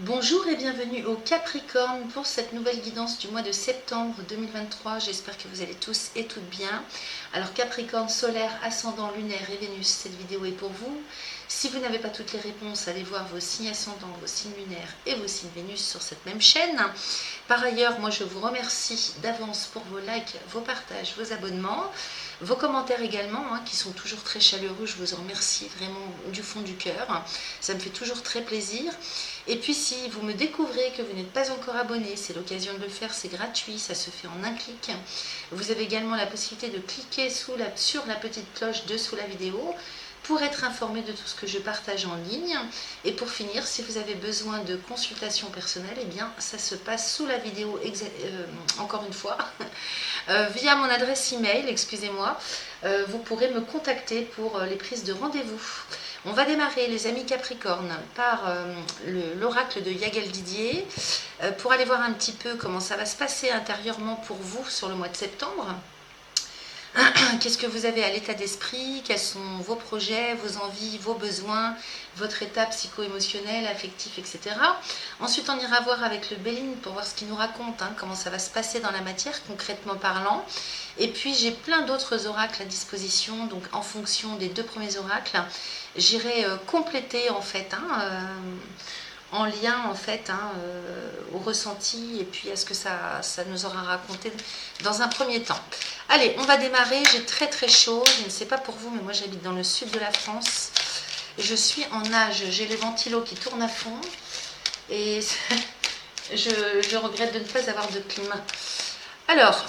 Bonjour et bienvenue au Capricorne pour cette nouvelle guidance du mois de septembre 2023. J'espère que vous allez tous et toutes bien. Alors Capricorne, solaire, ascendant, lunaire et Vénus, cette vidéo est pour vous. Si vous n'avez pas toutes les réponses, allez voir vos signes ascendants, vos signes lunaires et vos signes Vénus sur cette même chaîne. Par ailleurs, moi je vous remercie d'avance pour vos likes, vos partages, vos abonnements, vos commentaires également, qui sont toujours très chaleureux. Je vous en remercie vraiment du fond du cœur. Ça me fait toujours très plaisir. Et puis si vous me découvrez que vous n'êtes pas encore abonné, c'est l'occasion de le faire, c'est gratuit, ça se fait en un clic. Vous avez également la possibilité de cliquer sur la petite cloche dessous la vidéo pour être informé de tout ce que je partage en ligne. Et pour finir, si vous avez besoin de consultation personnelle, eh bien ça se passe sous la vidéo, encore une fois, via mon adresse email, excusez-moi. Vous pourrez me contacter pour les prises de rendez-vous. On va démarrer, les amis Capricorne, par l'oracle de Yagel Didier, pour aller voir un petit peu comment ça va se passer intérieurement pour vous sur le mois de septembre. Qu'est-ce que vous avez à l'état d'esprit? Quels sont vos projets, vos envies, vos besoins, votre état psycho-émotionnel, affectif, etc. Ensuite, on ira voir avec le Béline pour voir ce qu'il nous raconte, comment ça va se passer dans la matière, concrètement parlant. Et puis, j'ai plein d'autres oracles à disposition, donc en fonction des deux premiers oracles, j'irai compléter en fait, en lien en fait au ressenti et puis à ce que ça nous aura raconté dans un premier temps. Allez, on va démarrer. J'ai très très chaud, je ne sais pas pour vous, mais moi j'habite dans le sud de la France. Je suis en nage, j'ai les ventilos qui tournent à fond et je regrette de ne pas avoir de clim. Alors,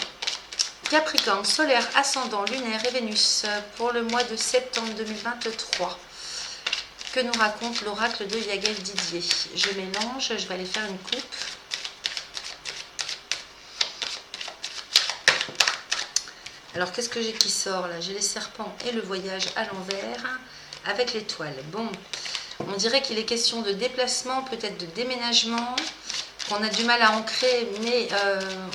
Capricorne, solaire, ascendant, lunaire et Vénus pour le mois de septembre 2023. Que nous raconte l'oracle de Yagel Didier? Je mélange, je vais aller faire une coupe. Alors, qu'est-ce que j'ai qui sort là? J'ai les serpents et le voyage à l'envers avec l'étoile. Bon, on dirait qu'il est question de déplacement, peut-être de déménagement, qu'on a du mal à ancrer, mais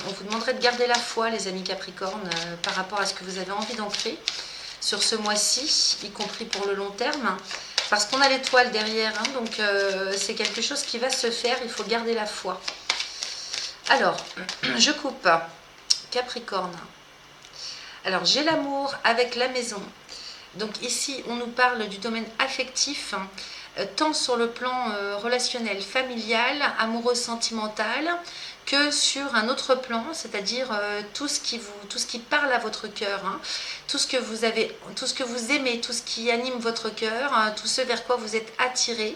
on vous demanderait de garder la foi, les amis Capricorne, par rapport à ce que vous avez envie d'ancrer sur ce mois-ci, y compris pour le long terme. Parce qu'on a l'étoile derrière, donc c'est quelque chose qui va se faire, il faut garder la foi. Alors, je coupe. Capricorne. Alors, j'ai l'amour avec la maison. Donc ici, on nous parle du domaine affectif, tant sur le plan relationnel, familial, amoureux, sentimental, que sur un autre plan, c'est-à-dire tout ce qui parle à votre cœur, tout ce que vous aimez, tout ce qui anime votre cœur, tout ce vers quoi vous êtes attiré.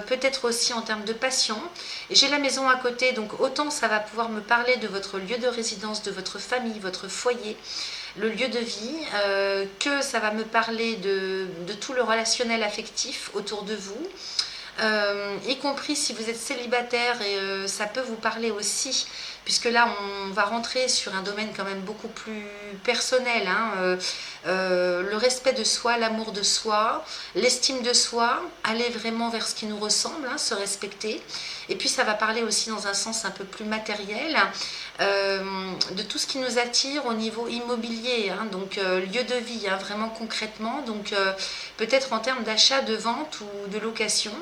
Peut-être aussi en termes de passion. J'ai la maison à côté, donc autant ça va pouvoir me parler de votre lieu de résidence, de votre famille, votre foyer, le lieu de vie, que ça va me parler de tout le relationnel affectif autour de vous, y compris si vous êtes célibataire, et ça peut vous parler aussi, puisque là on va rentrer sur un domaine quand même beaucoup plus personnel, le respect de soi, l'amour de soi, l'estime de soi, aller vraiment vers ce qui nous ressemble, se respecter. Et puis ça va parler aussi dans un sens un peu plus matériel, de tout ce qui nous attire au niveau immobilier, donc lieu de vie, vraiment concrètement, donc peut-être en termes d'achat, de vente ou de location.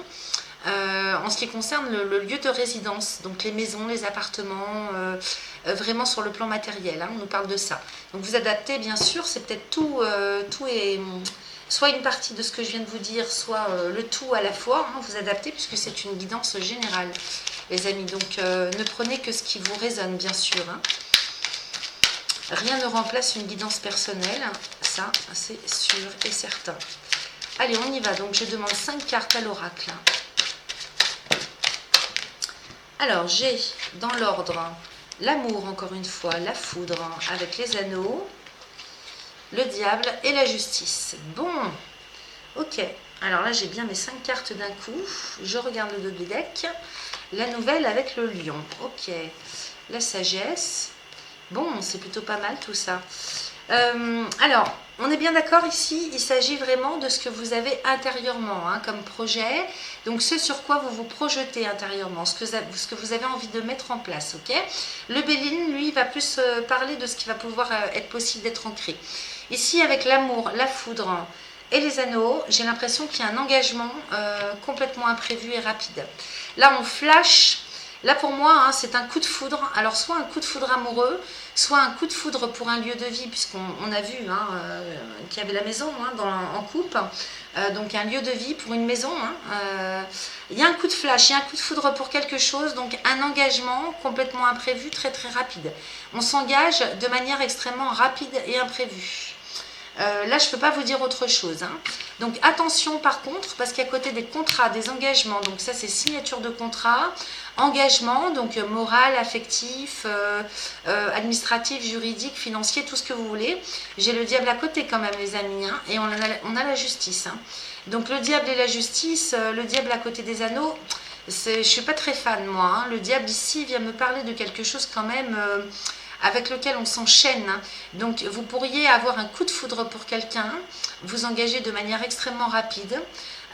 En ce qui concerne le lieu de résidence, donc les maisons, les appartements, vraiment sur le plan matériel, on nous parle de ça. Donc vous adaptez, bien sûr, c'est peut-être tout est soit une partie de ce que je viens de vous dire, soit le tout à la fois, vous adaptez puisque c'est une guidance générale, les amis. Donc ne prenez que ce qui vous résonne, bien sûr. Rien ne remplace une guidance personnelle, ça c'est sûr et certain. Allez, on y va. Donc je demande 5 cartes à l'oracle. Alors, j'ai dans l'ordre l'amour, encore une fois, la foudre avec les anneaux, le diable et la justice. Bon, ok. Alors là, j'ai bien mes 5 cartes d'un coup. Je regarde le double deck. La nouvelle avec le lion. Ok. La sagesse. Bon, c'est plutôt pas mal tout ça. Alors, on est bien d'accord ici, il s'agit vraiment de ce que vous avez intérieurement comme projet, donc ce sur quoi vous vous projetez intérieurement, ce que vous avez envie de mettre en place, ok? Le Béline, lui, va plus parler de ce qui va pouvoir être possible d'être ancré. Ici, avec l'amour, la foudre, Et les anneaux, j'ai l'impression qu'il y a un engagement complètement imprévu et rapide. Là, on flash. Là, pour moi, hein, c'est un coup de foudre. Alors, soit un coup de foudre amoureux, soit un coup de foudre pour un lieu de vie, puisqu'on a vu hein, qu'il y avait la maison hein, en coupe. Donc, un lieu de vie pour une maison. Hein, il y a un coup de flash, il y a un coup de foudre pour quelque chose. Donc, un engagement complètement imprévu, très très rapide. On s'engage de manière extrêmement rapide et imprévue. Là, je ne peux pas vous dire autre chose. Hein. Donc, attention par contre, parce qu'à côté des contrats, des engagements, donc ça, c'est signature de contrat, engagement, donc moral, affectif, administratif, juridique, financier, tout ce que vous voulez. J'ai le diable à côté quand même, les amis, hein, et on a la justice. Hein. Donc, le diable et la justice, le diable à côté des anneaux, je ne suis pas très fan, moi. Hein. Le diable ici vient me parler de quelque chose quand même... avec lequel on s'enchaîne. Donc vous pourriez avoir un coup de foudre pour quelqu'un, vous engager de manière extrêmement rapide.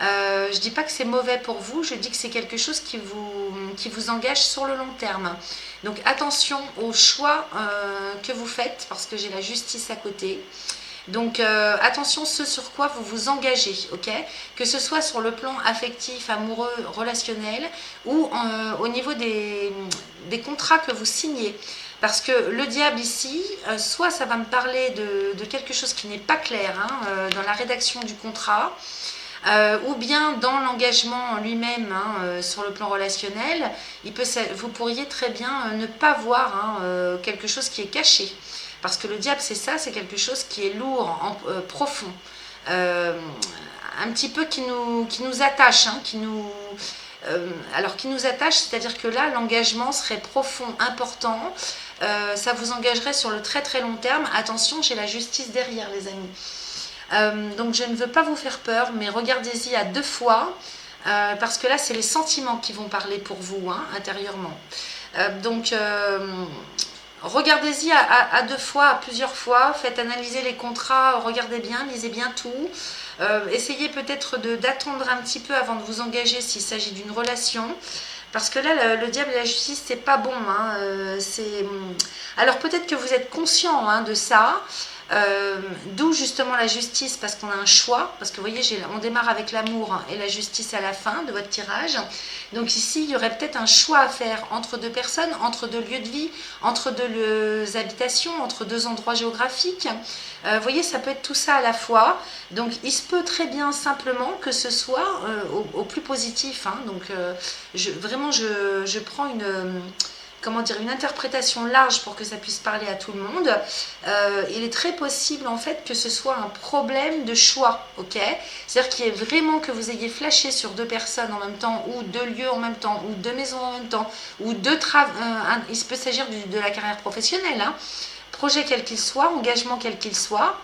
Je ne dis pas que c'est mauvais pour vous, je dis que c'est quelque chose qui vous engage sur le long terme. Donc attention aux choix que vous faites, parce que j'ai la justice à côté. Donc attention ce sur quoi vous vous engagez, ok? Que ce soit sur le plan affectif, amoureux, relationnel, ou au niveau des contrats que vous signez. Parce que le diable ici, soit ça va me parler de quelque chose qui n'est pas clair hein, dans la rédaction du contrat, ou bien dans l'engagement lui-même hein, sur le plan relationnel, vous pourriez très bien ne pas voir hein, quelque chose qui est caché. Parce que le diable, c'est ça, c'est quelque chose qui est lourd, profond, un petit peu qui nous attache, hein, alors qui nous attache, c'est-à-dire que là, l'engagement serait profond, important, ça vous engagerait sur le très très long terme. Attention, j'ai la justice derrière, les amis. Donc je ne veux pas vous faire peur, mais regardez-y à deux fois, parce que là, c'est les sentiments qui vont parler pour vous, hein, intérieurement. Regardez-y à deux fois, à plusieurs fois, faites analyser les contrats, regardez bien, lisez bien tout. Essayez peut-être d'attendre un petit peu avant de vous engager s'il s'agit d'une relation. Parce que là, le diable et la justice, c'est pas bon. Hein, alors peut-être que vous êtes conscient hein, de ça. D'où justement la justice, parce qu'on a un choix, parce que vous voyez, on démarre avec l'amour et la justice à la fin de votre tirage. Donc ici, il y aurait peut-être un choix à faire entre deux personnes, entre deux lieux de vie, entre deux habitations, entre deux endroits géographiques. Vous voyez, ça peut être tout ça à la fois. Donc il se peut très bien simplement que ce soit au plus positif. Hein. Donc vraiment, je prends une interprétation large pour que ça puisse parler à tout le monde. Il est très possible en fait que ce soit un problème de choix, ok? C'est-à-dire qu'il y ait vraiment que vous ayez flashé sur deux personnes en même temps, ou deux lieux en même temps, ou deux maisons en même temps, ou deux il peut s'agir de la carrière professionnelle, hein. Projet quel qu'il soit, engagement quel qu'il soit.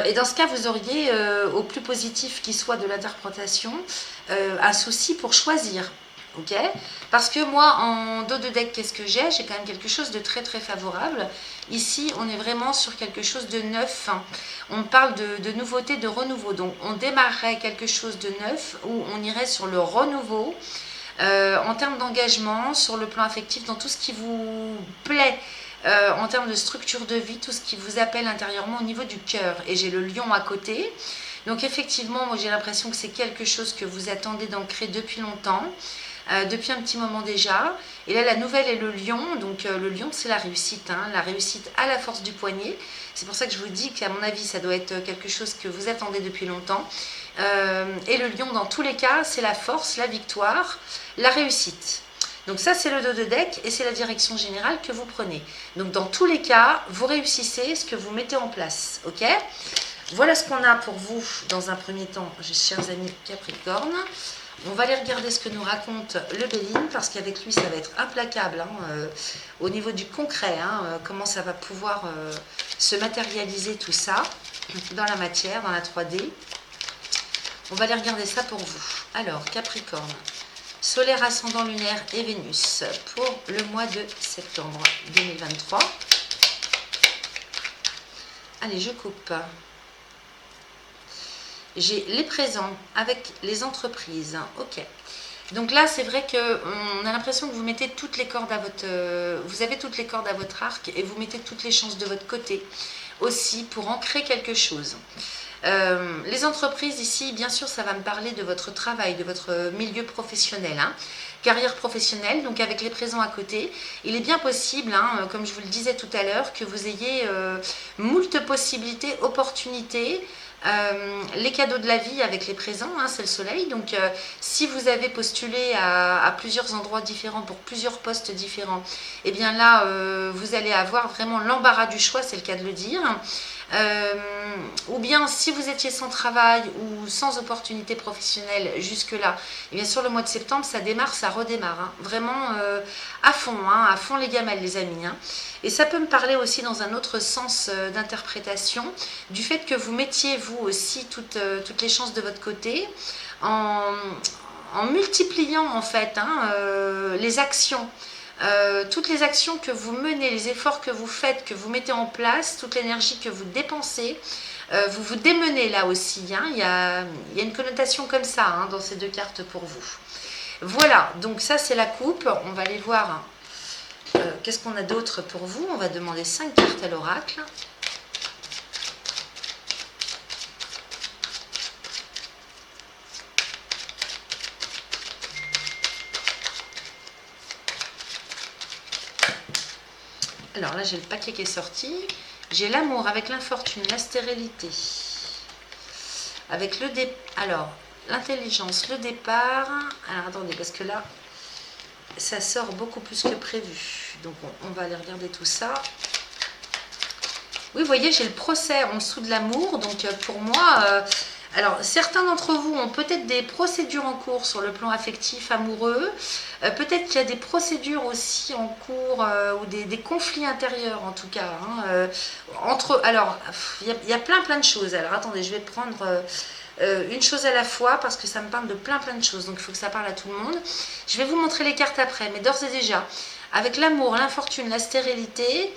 Et dans ce cas, vous auriez, au plus positif qui soit de l'interprétation, un souci pour choisir. Okay, parce que moi, en dos de deck, qu'est-ce que j'ai quand même quelque chose de très très favorable. Ici, on est vraiment sur quelque chose de neuf. On parle de nouveauté, de renouveau. Donc, on démarrerait quelque chose de neuf où on irait sur le renouveau en termes d'engagement, sur le plan affectif, dans tout ce qui vous plaît. En termes de structure de vie, tout ce qui vous appelle intérieurement au niveau du cœur. Et j'ai le lion à côté. Donc effectivement, moi j'ai l'impression que c'est quelque chose que vous attendez d'ancrer depuis longtemps. Depuis un petit moment déjà. Et là, la nouvelle est le lion. Donc, le lion, c'est la réussite. Hein, la réussite à la force du poignet. C'est pour ça que je vous dis qu'à mon avis, ça doit être quelque chose que vous attendez depuis longtemps. Et le lion, dans tous les cas, c'est la force, la victoire, la réussite. Donc ça, c'est le dos de deck et c'est la direction générale que vous prenez. Donc, dans tous les cas, vous réussissez ce que vous mettez en place. Ok ? Voilà ce qu'on a pour vous dans un premier temps, chers amis Capricorne. On va aller regarder ce que nous raconte le Béline, parce qu'avec lui, ça va être implacable hein, au niveau du concret, hein, comment ça va pouvoir se matérialiser tout ça dans la matière, dans la 3D. On va aller regarder ça pour vous. Alors, Capricorne, solaire, ascendant, lunaire et Vénus pour le mois de septembre 2023. Allez, je coupe. J'ai les présents avec les entreprises. Ok. Donc là, c'est vrai qu'on a l'impression que vous mettez toutes les cordes à votre... vous avez toutes les cordes à votre arc et vous mettez toutes les chances de votre côté aussi pour ancrer quelque chose. Les entreprises ici, bien sûr, ça va me parler de votre travail, de votre milieu professionnel, hein. Carrière professionnelle, donc avec les présents à côté, il est bien possible, hein, comme je vous le disais tout à l'heure, que vous ayez moult possibilités, opportunités, les cadeaux de la vie avec les présents, hein, c'est le soleil. Donc si vous avez postulé à plusieurs endroits différents pour plusieurs postes différents, et bien là vous allez avoir vraiment l'embarras du choix, c'est le cas de le dire. Ou bien si vous étiez sans travail ou sans opportunité professionnelle jusque là, et bien sur le mois de septembre ça démarre, ça redémarre, hein, vraiment à fond les gamelles les amis, hein. Et ça peut me parler aussi dans un autre sens d'interprétation du fait que vous mettiez vous aussi toutes les chances de votre côté en multipliant en fait, hein, les actions. Toutes les actions que vous menez, les efforts que vous faites, que vous mettez en place, toute l'énergie que vous dépensez, vous vous démenez là aussi, hein. Il y a une connotation comme ça, hein, dans ces deux cartes pour vous. Voilà, donc ça c'est la coupe. On va aller voir qu'est-ce qu'on a d'autre pour vous. On va demander 5 cartes à l'oracle. Alors là, j'ai le paquet qui est sorti. J'ai l'amour avec l'infortune, la stérilité. Avec le alors, l'intelligence, le départ. Alors, attendez, parce que là, ça sort beaucoup plus que prévu. Donc, on va aller regarder tout ça. Oui, vous voyez, j'ai le procès en dessous de l'amour. Donc, pour moi... alors, certains d'entre vous ont peut-être des procédures en cours sur le plan affectif, amoureux. Peut-être qu'il y a des procédures aussi en cours ou des conflits intérieurs en tout cas. Hein, alors, il y a plein de choses. Alors, attendez, je vais prendre une chose à la fois parce que ça me parle de plein de choses. Donc, il faut que ça parle à tout le monde. Je vais vous montrer les cartes après. Mais d'ores et déjà, avec l'amour, l'infortune, la stérilité...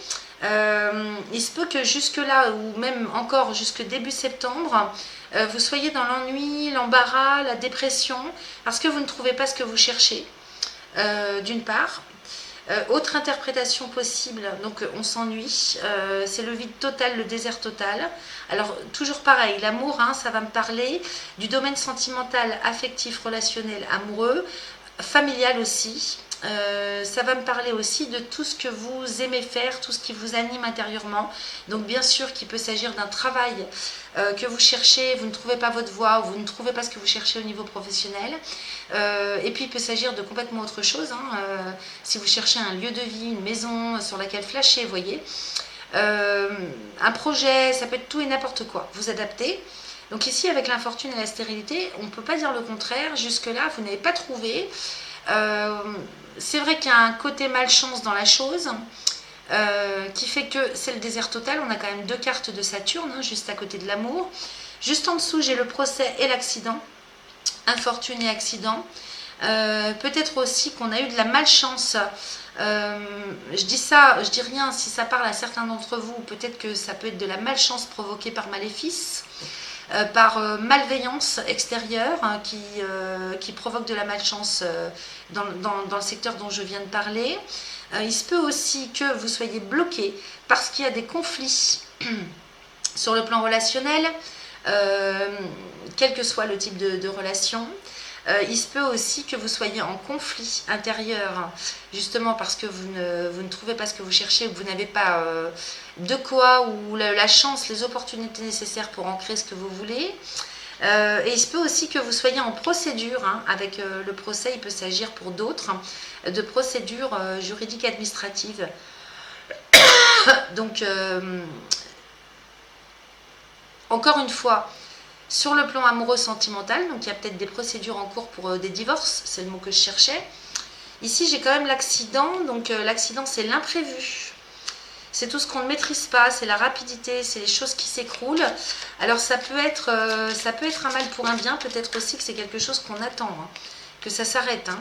il se peut que jusque là ou même encore jusque début septembre vous soyez dans l'ennui, l'embarras, la dépression parce que vous ne trouvez pas ce que vous cherchez, d'une part. Autre interprétation possible, donc on s'ennuie, c'est le vide total, le désert total. Alors toujours pareil, l'amour, hein, ça va me parler du domaine sentimental, affectif, relationnel, amoureux, familial aussi. Ça va me parler aussi de tout ce que vous aimez faire, tout ce qui vous anime intérieurement. Donc bien sûr qu'il peut s'agir d'un travail que vous cherchez, vous ne trouvez pas votre voie, ou vous ne trouvez pas ce que vous cherchez au niveau professionnel. Et puis il peut s'agir de complètement autre chose, hein. Si vous cherchez un lieu de vie, une maison sur laquelle flasher, vous voyez. Un projet, ça peut être tout et n'importe quoi, vous adaptez. Donc ici avec l'infortune et la stérilité, on ne peut pas dire le contraire, jusque-là vous n'avez pas trouvé. C'est vrai qu'il y a un côté malchance dans la chose qui fait que c'est le désert total. On a quand même 2 cartes de Saturne, hein, juste à côté de l'amour. Juste en dessous, j'ai le procès et l'accident. Infortune et accident. Peut-être aussi qu'on a eu de la malchance. Je dis ça, je dis rien si ça parle à certains d'entre vous. Peut-être que ça peut être de la malchance provoquée par maléfice. Par malveillance extérieure, hein, qui provoque de la malchance dans le secteur dont je viens de parler. Il se peut aussi que vous soyez bloqué parce qu'il y a des conflits sur le plan relationnel, quel que soit le type de relation. Il se peut aussi que vous soyez en conflit intérieur, justement parce que vous ne trouvez pas ce que vous cherchez, ou que vous n'avez pas de quoi, ou la chance, les opportunités nécessaires pour ancrer ce que vous voulez. Et il se peut aussi que vous soyez en procédure, hein, avec le procès, il peut s'agir pour d'autres, de procédures juridiques administratives. Donc, encore une fois, sur le plan amoureux sentimental, donc il y a peut-être des procédures en cours pour des divorces, c'est le mot que je cherchais. Ici, j'ai quand même l'accident, donc l'accident, c'est l'imprévu. C'est tout ce qu'on ne maîtrise pas, c'est la rapidité, c'est les choses qui s'écroulent. Alors ça peut être un mal pour un bien, peut-être aussi que c'est quelque chose qu'on attend, hein, que ça s'arrête. Hein.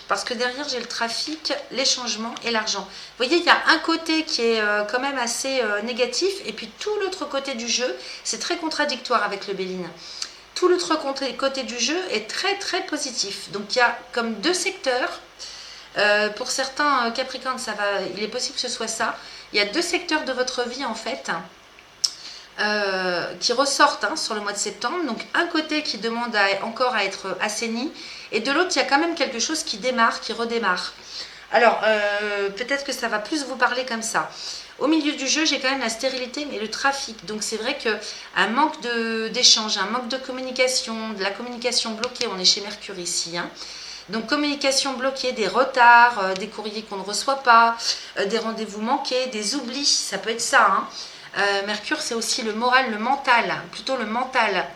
Parce que derrière, j'ai le trafic, les changements et l'argent. Vous voyez, il y a un côté qui est quand même assez négatif, et puis tout l'autre côté du jeu, c'est très contradictoire avec le Béline. Tout l'autre côté du jeu est très positif. Donc il y a comme 2 secteurs. Pour certains Capricornes, il est possible que ce soit ça. Il y a 2 secteurs de votre vie en fait. qui ressortent hein, sur le mois de septembre. Donc un côté qui demande encore à être assaini, et de l'autre il y a quand même quelque chose qui démarre, qui redémarre. Alors peut-être que ça va plus vous parler comme ça. Au milieu du jeu, j'ai quand même la stérilité et le trafic. Donc c'est vrai qu'un manque d'échange, un manque de communication, de la communication bloquée, on est chez Mercure ici. Hein. Donc communication bloquée, des retards, des courriers qu'on ne reçoit pas, des rendez-vous manqués, des oublis, ça peut être ça. Hein. Mercure, c'est aussi le moral, le mental, plutôt le mental.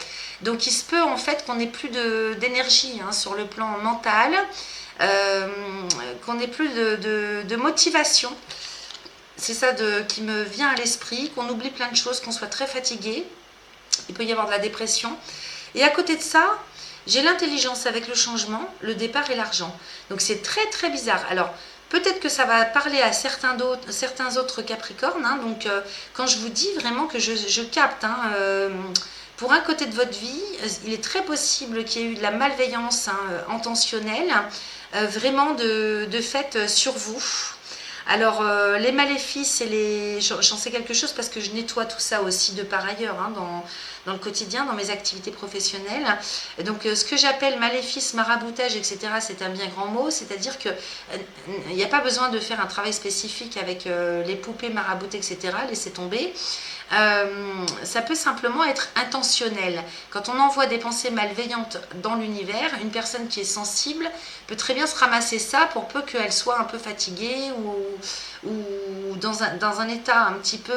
Donc il se peut en fait qu'on n'ait plus d'énergie hein, sur le plan mental, qu'on n'ait plus de motivation. C'est ça qui me vient à l'esprit, qu'on oublie plein de choses, qu'on soit très fatigué. Il peut y avoir de la dépression. Et à côté de ça, j'ai l'intelligence avec le changement, le départ et l'argent. Donc c'est très très bizarre. Alors peut-être que ça va parler à certains autres Capricornes. Hein, donc quand je vous dis vraiment que je capte, hein, pour un côté de votre vie, il est très possible qu'il y ait eu de la malveillance hein, intentionnelle, vraiment de fait sur vous. Alors, les maléfices et j'en sais quelque chose parce que je nettoie tout ça aussi de par ailleurs hein, dans le quotidien, dans mes activités professionnelles. Et donc, ce que j'appelle maléfice, maraboutage, etc., c'est un bien grand mot, c'est-à-dire qu'il n'y a pas besoin de faire un travail spécifique avec les poupées maraboutées, etc., laissez tomber. Ça peut simplement être intentionnel. Quand on envoie des pensées malveillantes dans l'univers, une personne qui est sensible peut très bien se ramasser ça pour peu qu'elle soit un peu fatiguée ou dans un état un petit peu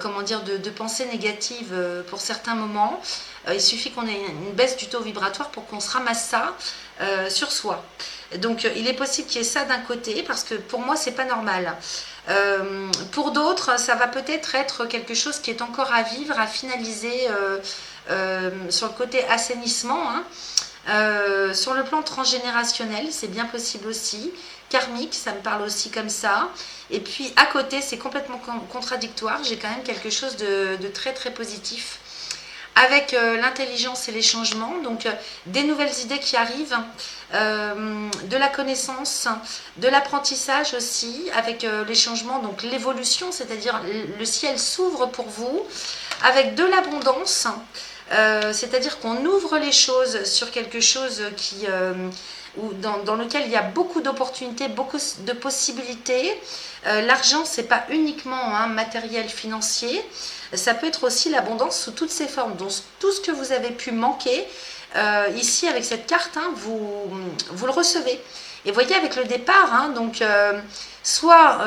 comment dire, de pensée négative pour certains moments. Il suffit qu'on ait une baisse du taux vibratoire pour qu'on se ramasse ça sur soi. Donc il est possible qu'il y ait ça d'un côté parce que pour moi c'est pas normal. Pour d'autres, ça va peut-être être quelque chose qui est encore à vivre, à finaliser sur le côté assainissement. Hein. Sur le plan transgénérationnel, c'est bien possible aussi. Karmique, ça me parle aussi comme ça. Et puis à côté, c'est complètement contradictoire. J'ai quand même quelque chose de très très positif. Avec l'intelligence et les changements, donc des nouvelles idées qui arrivent, de la connaissance, de l'apprentissage aussi, avec les changements, donc l'évolution, c'est-à-dire le ciel s'ouvre pour vous, avec de l'abondance, c'est-à-dire qu'on ouvre les choses sur quelque chose dans lequel il y a beaucoup d'opportunités, beaucoup de possibilités. L'argent, c'est pas uniquement hein, matériel, financier, ça peut être aussi l'abondance sous toutes ses formes. Donc tout ce que vous avez pu manquer, ici avec cette carte, hein, vous le recevez. Et voyez avec le départ, hein, donc soit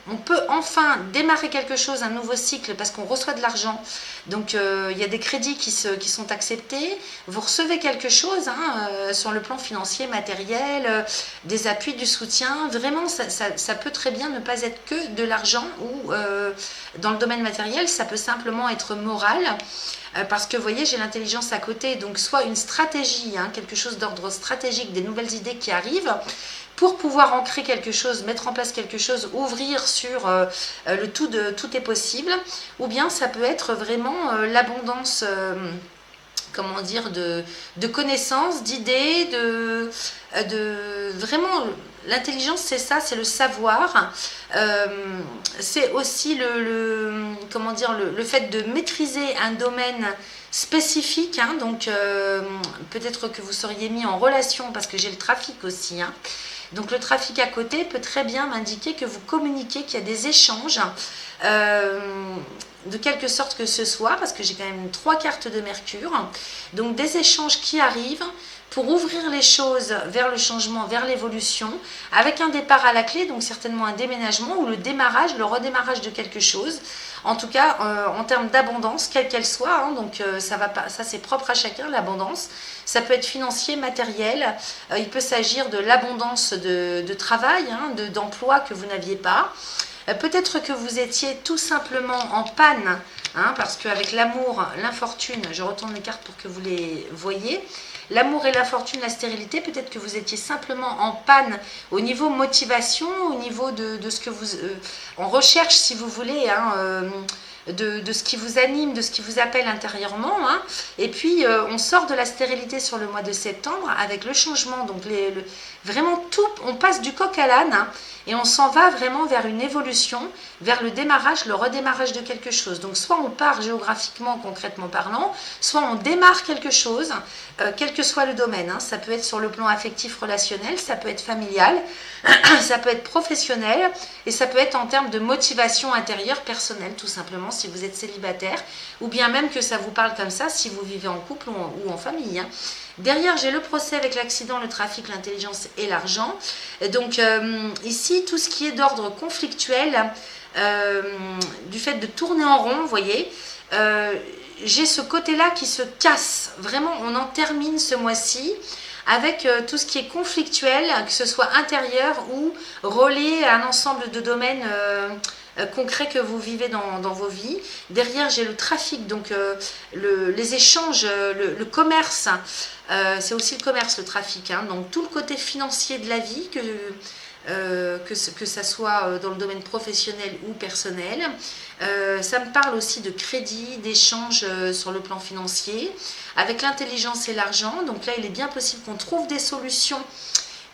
on peut enfin démarrer quelque chose, un nouveau cycle, parce qu'on reçoit de l'argent. Donc il y a des crédits qui sont acceptés. Vous recevez quelque chose hein, sur le plan financier, matériel, des appuis, du soutien. Vraiment, ça peut très bien ne pas être que de l'argent ou dans le domaine matériel, ça peut simplement être moral. Parce que vous voyez, j'ai l'intelligence à côté, donc soit une stratégie, hein, quelque chose d'ordre stratégique, des nouvelles idées qui arrivent, pour pouvoir ancrer quelque chose, mettre en place quelque chose, ouvrir sur le tout est possible, ou bien ça peut être vraiment l'abondance, comment dire, de connaissances, d'idées, vraiment, l'intelligence c'est ça, c'est le savoir, c'est aussi comment dire, le fait de maîtriser un domaine spécifique, hein, donc peut-être que vous seriez mis en relation, parce que j'ai le trafic aussi, hein. Donc le trafic à côté peut très bien m'indiquer que vous communiquez, qu'il y a des échanges, de quelque sorte que ce soit, parce que j'ai quand même 3 cartes de Mercure, donc des échanges qui arrivent pour ouvrir les choses vers le changement, vers l'évolution, avec un départ à la clé, donc certainement un déménagement ou le démarrage, le redémarrage de quelque chose. En tout cas, en termes d'abondance, quelle qu'elle soit, hein, donc ça c'est propre à chacun, l'abondance. Ça peut être financier, matériel, il peut s'agir de l'abondance de travail, hein, d'emploi que vous n'aviez pas. Peut-être que vous étiez tout simplement en panne, hein, parce qu'avec l'amour, l'infortune, je retourne les cartes pour que vous les voyez, l'amour et l'infortune, la stérilité, peut-être que vous étiez simplement en panne au niveau motivation, au niveau de ce que vous... en recherche, si vous voulez, hein, de ce qui vous anime, de ce qui vous appelle intérieurement, hein. Et puis on sort de la stérilité sur le mois de septembre avec le changement, donc vraiment tout, on passe du coq à l'âne, hein, et on s'en va vraiment vers une évolution, vers le démarrage, le redémarrage de quelque chose. Donc soit on part géographiquement, concrètement parlant, soit on démarre quelque chose, quel que soit le domaine, hein. Ça peut être sur le plan affectif, relationnel, ça peut être familial, ça peut être professionnel, et ça peut être en termes de motivation intérieure, personnelle, tout simplement, si vous êtes célibataire, ou bien même que ça vous parle comme ça si vous vivez en couple ou en famille, hein. Derrière, j'ai le procès avec l'accident, le trafic, l'intelligence et l'argent. Donc ici, tout ce qui est d'ordre conflictuel, du fait de tourner en rond, vous voyez, j'ai ce côté-là qui se casse. Vraiment, on en termine ce mois-ci avec tout ce qui est conflictuel, que ce soit intérieur ou relié à un ensemble de domaines concrets que vous vivez dans vos vies. Derrière, j'ai le trafic, donc les échanges, le commerce. C'est aussi le commerce, le trafic, hein. Donc tout le côté financier de la vie, que ça soit dans le domaine professionnel ou personnel. Ça me parle aussi de crédit, d'échange sur le plan financier, avec l'intelligence et l'argent. Donc là, il est bien possible qu'on trouve des solutions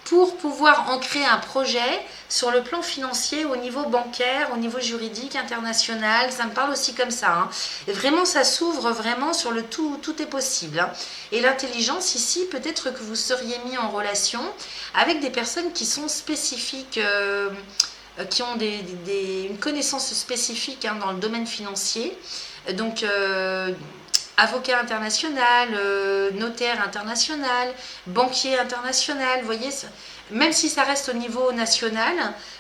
pour pouvoir ancrer un projet sur le plan financier, au niveau bancaire, au niveau juridique, international. Ça me parle aussi comme ça, hein. Et vraiment, ça s'ouvre vraiment sur le tout, tout est possible, hein. Et l'intelligence, ici, peut-être que vous seriez mis en relation avec des personnes qui sont spécifiques, qui ont une connaissance spécifique, hein, dans le domaine financier. Donc, avocat international, notaire international, banquier international, vous voyez, même si ça reste au niveau national,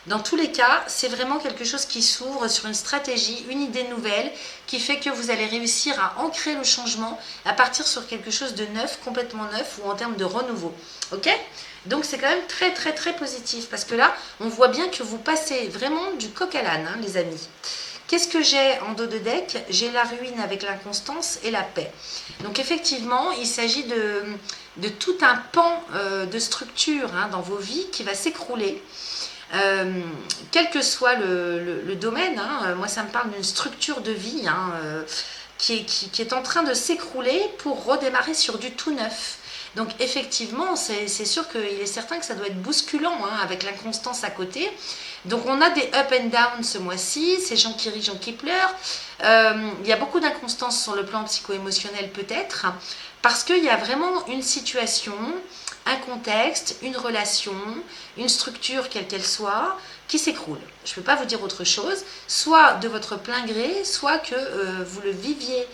dans tous les cas, c'est vraiment quelque chose qui s'ouvre sur une stratégie, une idée nouvelle, qui fait que vous allez réussir à ancrer le changement, à partir sur quelque chose de neuf, complètement neuf, ou en termes de renouveau. Ok ? Donc c'est quand même très très très positif, parce que là, on voit bien que vous passez vraiment du coq à l'âne, hein, les amis. Qu'est-ce que j'ai en dos de deck? J'ai la ruine avec l'inconstance et la paix. Donc effectivement, il s'agit de tout un pan de structure, hein, dans vos vies qui va s'écrouler. Quel que soit le domaine, hein, moi ça me parle d'une structure de vie, hein, qui est en train de s'écrouler pour redémarrer sur du tout neuf. Donc effectivement, c'est sûr qu'il est certain que ça doit être bousculant, hein, avec l'inconstance à côté. Donc on a des up and down ce mois-ci, c'est gens qui rient, gens qui pleurent. Il y a beaucoup d'inconstance sur le plan psycho-émotionnel peut-être, parce qu'il y a vraiment une situation, un contexte, une relation, une structure quelle qu'elle soit, qui s'écroule. Je ne peux pas vous dire autre chose, soit de votre plein gré, soit que vous le viviez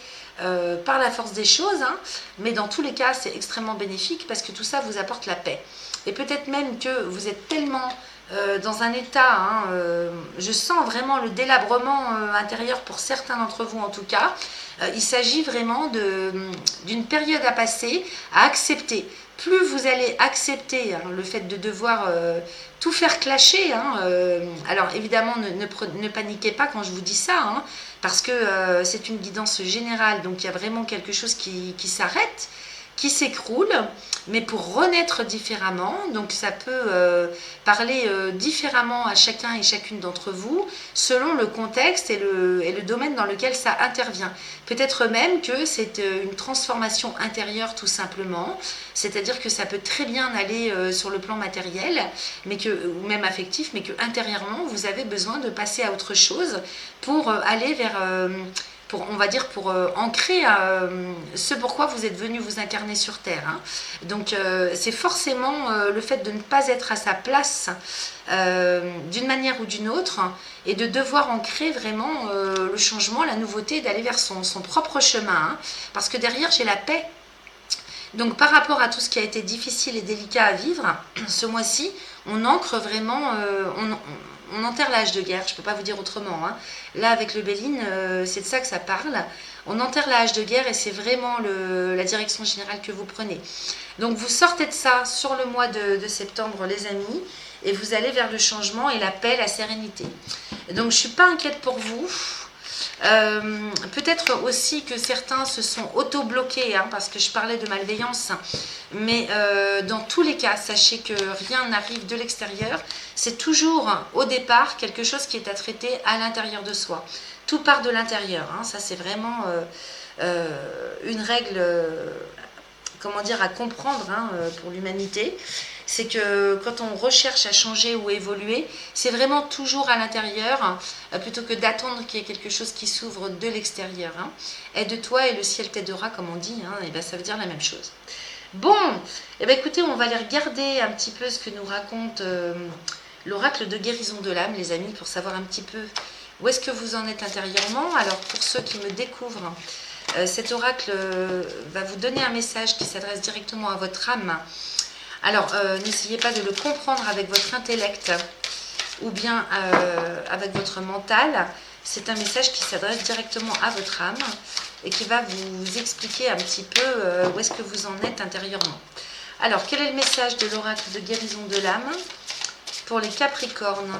par la force des choses, hein, mais dans tous les cas c'est extrêmement bénéfique parce que tout ça vous apporte la paix. Et peut-être même que vous êtes tellement dans un état, hein, je sens vraiment le délabrement intérieur pour certains d'entre vous en tout cas. Il s'agit vraiment d'une période à passer, à accepter. Plus vous allez accepter, hein, le fait de devoir tout faire clasher, hein, alors évidemment ne paniquez pas quand je vous dis ça, hein, parce que c'est une guidance générale, donc il y a vraiment quelque chose qui s'arrête, qui s'écroule, mais pour renaître différemment. Donc ça peut parler différemment à chacun et chacune d'entre vous, selon le contexte et le domaine dans lequel ça intervient. Peut-être même que c'est une transformation intérieure tout simplement, c'est-à-dire que ça peut très bien aller sur le plan matériel, ou même affectif, mais que intérieurement vous avez besoin de passer à autre chose pour aller vers... pour ancrer ce pourquoi vous êtes venu vous incarner sur Terre, hein. Donc c'est forcément le fait de ne pas être à sa place d'une manière ou d'une autre, et de devoir ancrer vraiment le changement, la nouveauté, d'aller vers son propre chemin, hein, parce que derrière j'ai la paix. Donc par rapport à tout ce qui a été difficile et délicat à vivre, ce mois-ci, on ancre vraiment, on enterre l'âge de guerre, je ne peux pas vous dire autrement, hein. Là avec le Béline, c'est de ça que ça parle. On enterre l'âge de guerre et c'est vraiment la direction générale que vous prenez. Donc vous sortez de ça sur le mois de septembre, les amis, et vous allez vers le changement et la paix, la sérénité. Donc je ne suis pas inquiète pour vous. Peut-être aussi que certains se sont auto-bloqués, hein, parce que je parlais de malveillance, mais dans tous les cas, sachez que rien n'arrive de l'extérieur, c'est toujours au départ quelque chose qui est à traiter à l'intérieur de soi. Tout part de l'intérieur, hein. Ça c'est vraiment une règle, comment dire, à comprendre, hein, pour l'humanité. C'est que quand on recherche à changer ou évoluer, c'est vraiment toujours à l'intérieur, hein, plutôt que d'attendre qu'il y ait quelque chose qui s'ouvre de l'extérieur, hein. Aide-toi et le ciel t'aidera, comme on dit, hein, et ben ça veut dire la même chose. Bon, et ben écoutez, on va aller regarder un petit peu ce que nous raconte l'oracle de guérison de l'âme, les amis, pour savoir un petit peu où est-ce que vous en êtes intérieurement. Alors pour ceux qui me découvrent, cet oracle va vous donner un message qui s'adresse directement à votre âme. Alors, n'essayez pas de le comprendre avec votre intellect ou bien avec votre mental. C'est un message qui s'adresse directement à votre âme et qui va vous expliquer un petit peu où est-ce que vous en êtes intérieurement. Alors, quel est le message de l'oracle de guérison de l'âme pour les Capricornes,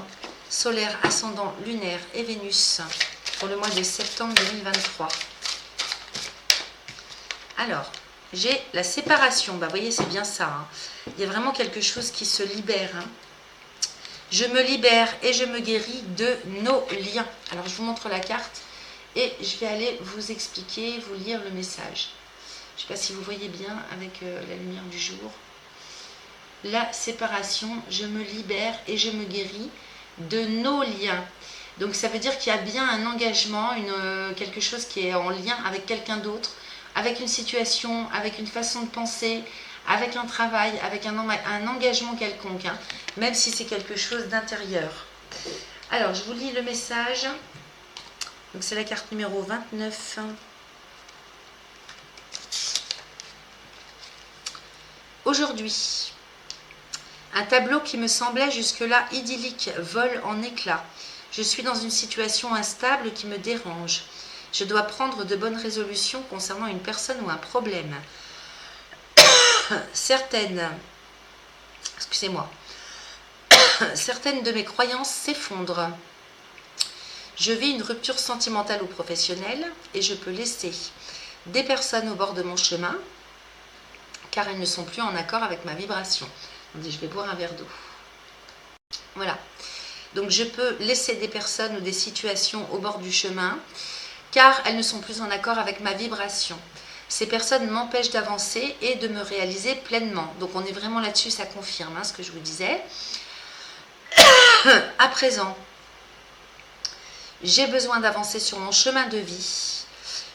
solaire, ascendant, lunaire et Vénus pour le mois de septembre 2023? Alors, j'ai la séparation. Bah, vous voyez, c'est bien ça, hein. Il y a vraiment quelque chose qui se libère, hein. Je me libère et je me guéris de nos liens. Alors, je vous montre la carte et je vais aller vous expliquer, vous lire le message. Je ne sais pas si vous voyez bien avec la lumière du jour. La séparation, je me libère et je me guéris de nos liens. Donc, ça veut dire qu'il y a bien un engagement, quelque chose qui est en lien avec quelqu'un d'autre, avec une situation, avec une façon de penser, avec un travail, avec un engagement quelconque, hein, même si c'est quelque chose d'intérieur. Alors, je vous lis le message. Donc, c'est la carte numéro 29. Aujourd'hui, un tableau qui me semblait jusque-là idyllique vole en éclats. Je suis dans une situation instable qui me dérange. Je dois prendre de bonnes résolutions concernant une personne ou un problème. Certaines de mes croyances s'effondrent. Je vis une rupture sentimentale ou professionnelle et je peux laisser des personnes au bord de mon chemin car elles ne sont plus en accord avec ma vibration. On dit, je vais boire un verre d'eau. Voilà. Donc je peux laisser des personnes ou des situations au bord du chemin car elles ne sont plus en accord avec ma vibration. Ces personnes m'empêchent d'avancer et de me réaliser pleinement. Donc on est vraiment là-dessus, ça confirme, hein, ce que je vous disais. À présent, j'ai besoin d'avancer sur mon chemin de vie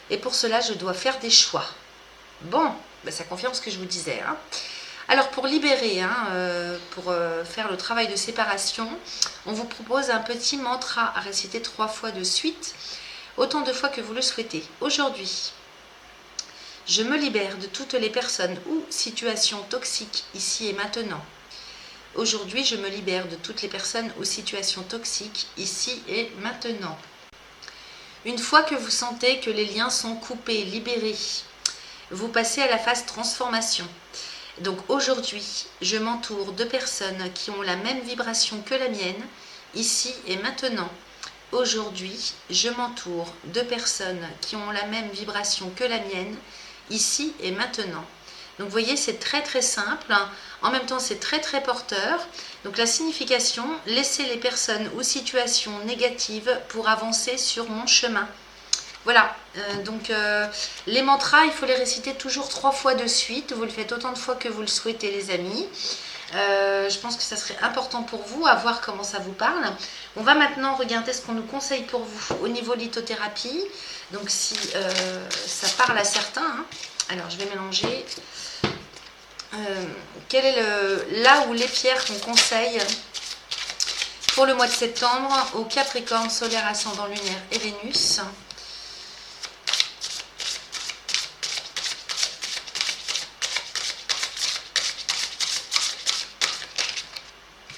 et pour cela, je dois faire des choix. Bon, ben ça confirme ce que je vous disais, hein. Alors pour libérer, hein, pour faire le travail de séparation, on vous propose un petit mantra à réciter 3 fois de suite, autant de fois que vous le souhaitez. Aujourd'hui, je me libère de toutes les personnes ou situations toxiques ici et maintenant. Aujourd'hui, je me libère de toutes les personnes ou situations toxiques ici et maintenant. Une fois que vous sentez que les liens sont coupés, libérés, vous passez à la phase transformation. Donc aujourd'hui, je m'entoure de personnes qui ont la même vibration que la mienne, ici et maintenant. Aujourd'hui, je m'entoure de personnes qui ont la même vibration que la mienne, ici et maintenant. Donc vous voyez, c'est très très simple, hein. En même temps c'est très très porteur. Donc la signification, laisser les personnes ou situations négatives pour avancer sur mon chemin. Voilà, les mantras, il faut les réciter toujours 3 fois de suite. Vous le faites autant de fois que vous le souhaitez, les amis. Je pense que ça serait important pour vous, à voir comment ça vous parle. On va maintenant regarder ce qu'on nous conseille pour vous au niveau lithothérapie. Donc si ça parle à certains, hein. Alors je vais mélanger. Quel est là où les pierres qu'on conseille pour le mois de septembre au Capricorne, solaire, ascendant, lunaire et Vénus?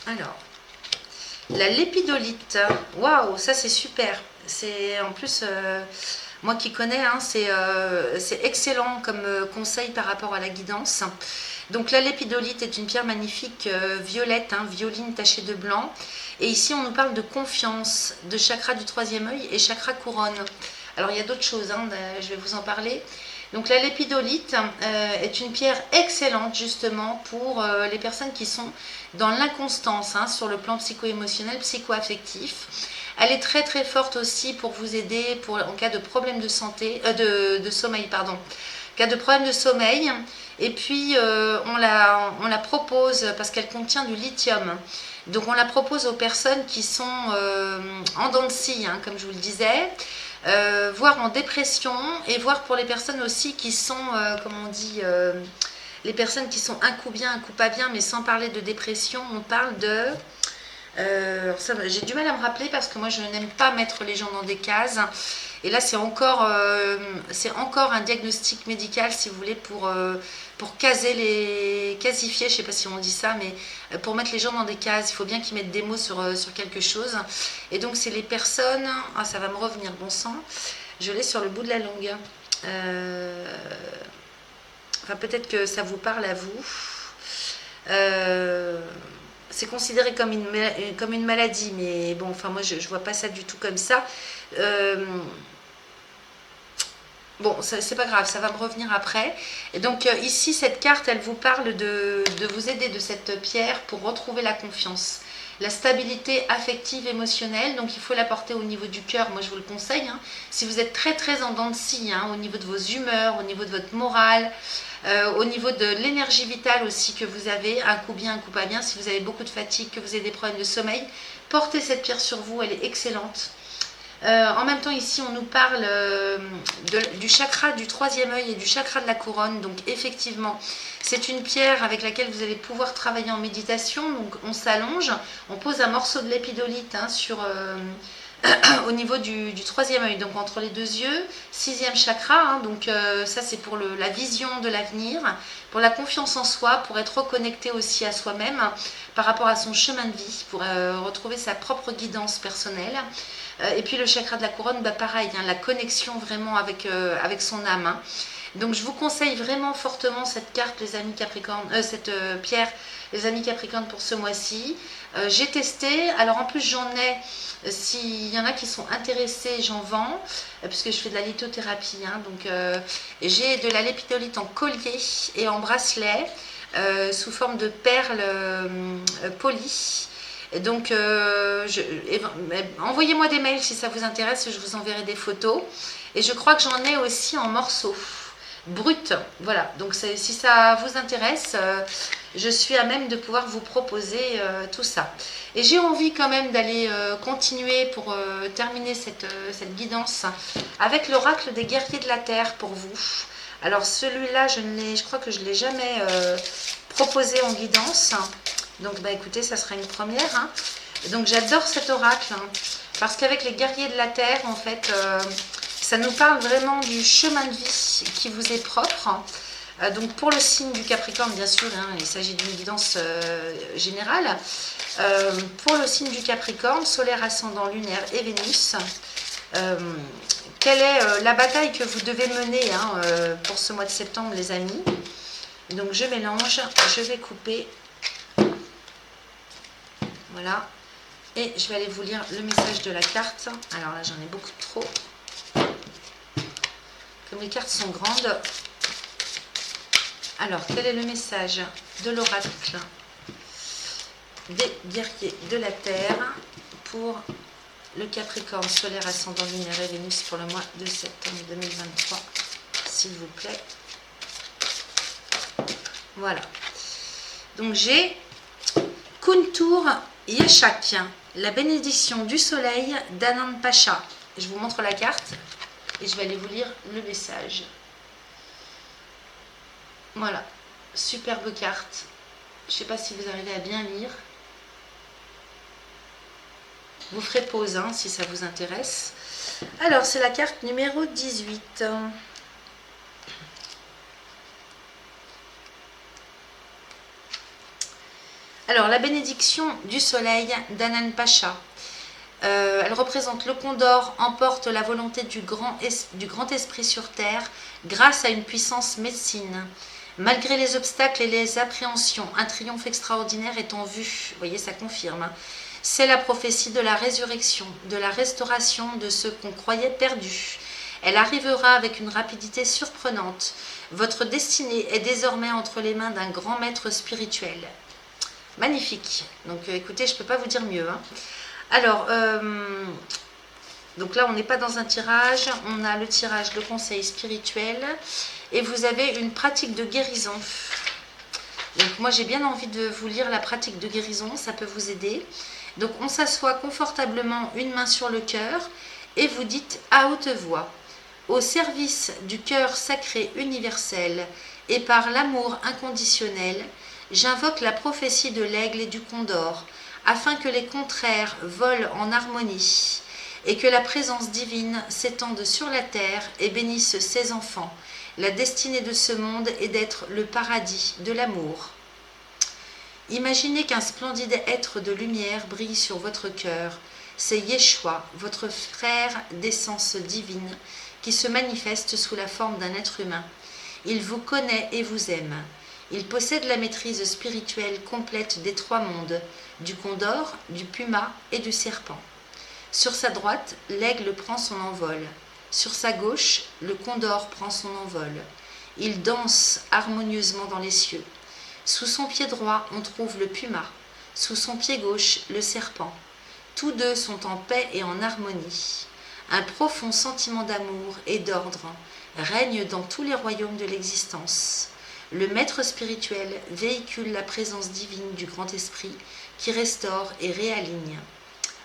Alors, la lépidolite, waouh, ça c'est super. C'est en plus, moi qui connais, hein, c'est excellent comme conseil par rapport à la guidance. Donc la lépidolite est une pierre magnifique violette, hein, violine tachée de blanc. Et ici on nous parle de confiance, de chakra du 3e œil et chakra couronne. Alors il y a d'autres choses, hein, je vais vous en parler. Donc la lépidolite est une pierre excellente justement pour les personnes qui sont dans l'inconstance sur le plan psycho-émotionnel, psycho-affectif. Elle est très très forte aussi pour vous aider en cas de problème de santé, de sommeil, pardon. En cas de problème de sommeil. Et puis on la propose parce qu'elle contient du lithium. Donc on la propose aux personnes qui sont en dents de scie, comme je vous le disais, voire en dépression, et voire pour les personnes aussi qui sont, comment on dit, les personnes qui sont un coup bien, un coup pas bien, mais sans parler de dépression, on parle de... j'ai du mal à me rappeler parce que moi je n'aime pas mettre les gens dans des cases. Et là c'est encore un diagnostic médical si vous voulez pour casifier, je ne sais pas si on dit ça, mais pour mettre les gens dans des cases, il faut bien qu'ils mettent des mots sur quelque chose. Et donc c'est les personnes, ça va me revenir, bon sang, je l'ai sur le bout de la langue. Enfin peut-être que ça vous parle à vous. C'est considéré comme une maladie, mais bon, enfin moi je vois pas ça du tout comme ça. Bon, c'est pas grave, ça va me revenir après. Et donc ici, cette carte, elle vous parle de vous aider de cette pierre pour retrouver la confiance, la stabilité affective, émotionnelle. Donc il faut la porter au niveau du cœur, moi je vous le conseille. Si vous êtes très très en dents de scie, au niveau de vos humeurs, au niveau de votre morale, au niveau de l'énergie vitale aussi que vous avez, un coup bien, un coup pas bien, si vous avez beaucoup de fatigue, que vous avez des problèmes de sommeil, portez cette pierre sur vous, elle est excellente. En même temps ici on nous parle du chakra du troisième œil et du chakra de la couronne. Donc effectivement c'est une pierre avec laquelle vous allez pouvoir travailler en méditation. Donc on s'allonge, on pose un morceau de lépidolite au niveau du troisième œil, donc entre les deux yeux, sixième chakra, donc ça c'est pour la vision de l'avenir, pour la confiance en soi, pour être reconnecté aussi à soi-même par rapport à son chemin de vie, pour retrouver sa propre guidance personnelle. Et puis le chakra de la couronne, pareil, la connexion vraiment avec son âme. Donc je vous conseille vraiment fortement cette carte, les amis Capricorne, cette pierre, les amis Capricorne pour ce mois-ci. J'ai testé, alors en plus j'en ai, s'il y en a qui sont intéressés, j'en vends, puisque je fais de la lithothérapie. Donc j'ai de la lépidolite en collier et en bracelet, sous forme de perles polies. Donc envoyez-moi des mails si ça vous intéresse, je vous enverrai des photos. Et je crois que j'en ai aussi en morceaux brut, voilà. Donc si ça vous intéresse, je suis à même de pouvoir vous proposer tout ça. Et j'ai envie quand même d'aller continuer pour terminer cette guidance avec l'oracle des guerriers de la terre pour vous. Alors celui-là, je crois que je ne l'ai jamais proposé en guidance. Donc écoutez, ça sera une première. Donc j'adore cet oracle parce qu'avec les guerriers de la terre, en fait, ça nous parle vraiment du chemin de vie qui vous est propre. Donc pour le signe du Capricorne, bien sûr, il s'agit d'une guidance générale. Pour le signe du Capricorne, solaire, ascendant, lunaire et Vénus, quelle est la bataille que vous devez mener pour ce mois de septembre, les amis? Donc je mélange, je vais couper. Voilà. Et je vais aller vous lire le message de la carte. Alors là, j'en ai beaucoup trop. Comme les cartes sont grandes. Alors, quel est le message de l'oracle des guerriers de la Terre pour le Capricorne solaire, ascendant, lunaire et Vénus pour le mois de septembre 2023, s'il vous plaît. Voilà. Donc, j'ai Kuntur Yeshak, la bénédiction du soleil d'Anand Pacha. Je vous montre la carte et je vais aller vous lire le message. Voilà, superbe carte. Je ne sais pas si vous arrivez à bien lire. Vous ferez pause si ça vous intéresse. Alors, c'est la carte numéro 18. Alors, la bénédiction du soleil d'Anand Pacha. Elle représente le condor, emporte la volonté du grand esprit sur terre grâce à une puissance médecine. Malgré les obstacles et les appréhensions, un triomphe extraordinaire est en vue. Vous voyez, ça confirme. C'est la prophétie de la résurrection, de la restauration de ce qu'on croyait perdu. Elle arrivera avec une rapidité surprenante. Votre destinée est désormais entre les mains d'un grand maître spirituel. Magnifique. Donc écoutez, je ne peux pas vous dire mieux. Hein. Alors, donc là, on n'est pas dans un tirage. On a le tirage, le conseil spirituel. Et vous avez une pratique de guérison. Donc moi, j'ai bien envie de vous lire la pratique de guérison. Ça peut vous aider. Donc on s'assoit confortablement, une main sur le cœur. Et vous dites à haute voix: au service du cœur sacré universel et par l'amour inconditionnel, j'invoque la prophétie de l'aigle et du condor, afin que les contraires volent en harmonie, et que la présence divine s'étende sur la terre et bénisse ses enfants. La destinée de ce monde est d'être le paradis de l'amour. Imaginez qu'un splendide être de lumière brille sur votre cœur. C'est Yeshua, votre frère d'essence divine, qui se manifeste sous la forme d'un être humain. Il vous connaît et vous aime. Il possède la maîtrise spirituelle complète des trois mondes, du condor, du puma et du serpent. Sur sa droite, l'aigle prend son envol. Sur sa gauche, le condor prend son envol. Il danse harmonieusement dans les cieux. Sous son pied droit, on trouve le puma. Sous son pied gauche, le serpent. Tous deux sont en paix et en harmonie. Un profond sentiment d'amour et d'ordre règne dans tous les royaumes de l'existence. Le maître spirituel véhicule la présence divine du grand esprit qui restaure et réaligne.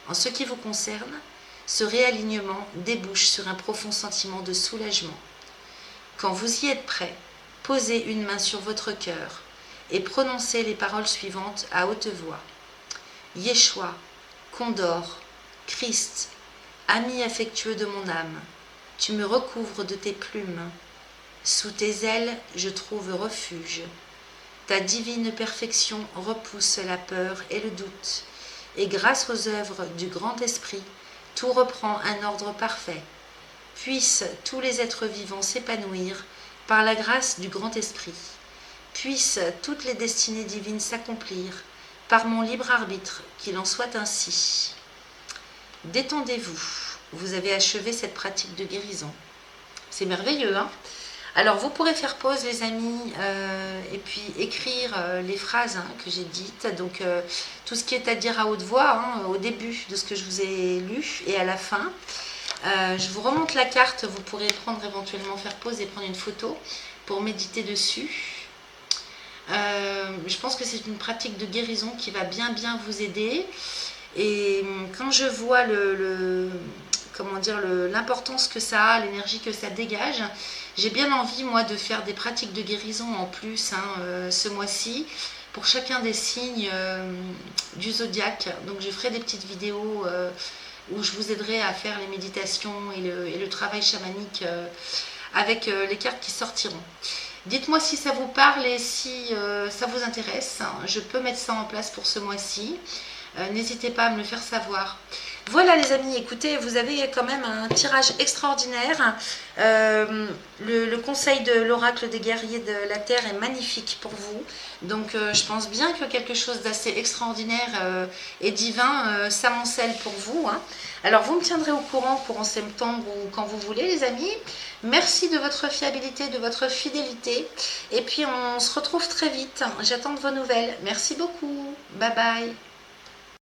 En ce qui vous concerne, ce réalignement débouche sur un profond sentiment de soulagement. Quand vous y êtes prêt, posez une main sur votre cœur et prononcez les paroles suivantes à haute voix. Yeshua, Condor, Christ, ami affectueux de mon âme, tu me recouvres de tes plumes. Sous tes ailes, je trouve refuge. Ta divine perfection repousse la peur et le doute, et grâce aux œuvres du grand esprit, tout reprend un ordre parfait. Puissent tous les êtres vivants s'épanouir par la grâce du grand esprit. Puissent toutes les destinées divines s'accomplir par mon libre arbitre, qu'il en soit ainsi. Détendez-vous, vous avez achevé cette pratique de guérison. C'est merveilleux, hein? Alors vous pourrez faire pause les amis et puis écrire les phrases que j'ai dites, donc tout ce qui est à dire à haute voix au début de ce que je vous ai lu et à la fin. Je vous remonte la carte, vous pourrez prendre éventuellement, faire pause et prendre une photo pour méditer dessus. Je pense que c'est une pratique de guérison qui va bien vous aider. Et quand je vois l'importance que ça a, l'énergie que ça dégage, j'ai bien envie moi de faire des pratiques de guérison en plus ce mois-ci pour chacun des signes du zodiaque. Donc je ferai des petites vidéos où je vous aiderai à faire les méditations et le travail chamanique avec les cartes qui sortiront. Dites-moi si ça vous parle et si ça vous intéresse. Je peux mettre ça en place pour ce mois-ci. N'hésitez pas à me le faire savoir. Voilà les amis, écoutez, vous avez quand même un tirage extraordinaire. Le conseil de l'oracle des guerriers de la terre est magnifique pour vous. Donc je pense bien que quelque chose d'assez extraordinaire et divin s'amoncelle pour vous. Alors vous me tiendrez au courant en septembre ou quand vous voulez les amis. Merci de votre fiabilité, de votre fidélité. Et puis on se retrouve très vite. J'attends de vos nouvelles. Merci beaucoup. Bye bye.